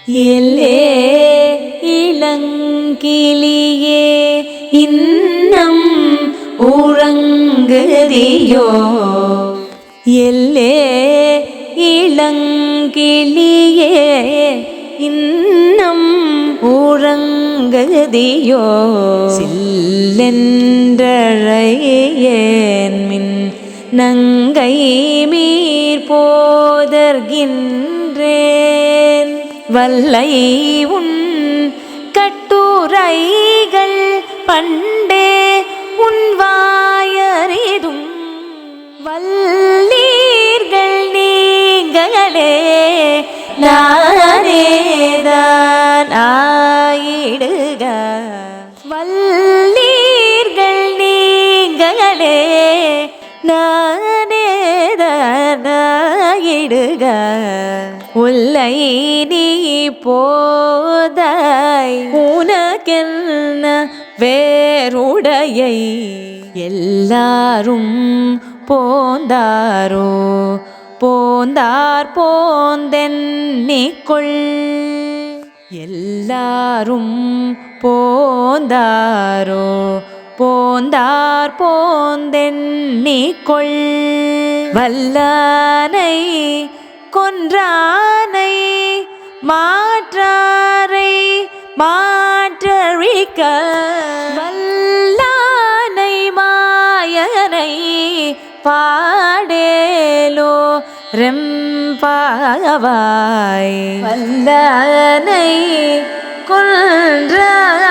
எல்லே இளங்கிளியே இன்னம் உறங்குதியோ எல்லே இளங்கிளியே இன்னம் உறங்குதியோ சில்லென்றழையேன் மின் நங்கை மீர் போதர்கின்றேன் வல்லை உன் கட்டுரைகள் பண்டே உன் வாயறிதும் வல்லீர்கள் நீங்களே நானேதான் ஆயிடுக வல்லீர்கள் நீங்களே நானேதான் ஆயிடுக உல்லை நீ போதாய் உனக்கென்ன வேறுடையை எல்லாரும் போந்தாரோ போந்தார் போந்தென்னிக்கொள் எல்லாரும் போந்தாரோ போந்தார் போந்தென்னிக்கொள் வல்லானை கொன்றானை மாற்றாரை மாற்றழிக்க வல்லானை மாயனை பாடேலோ ரெம்பாவாய் வல்லானை கொன்றானை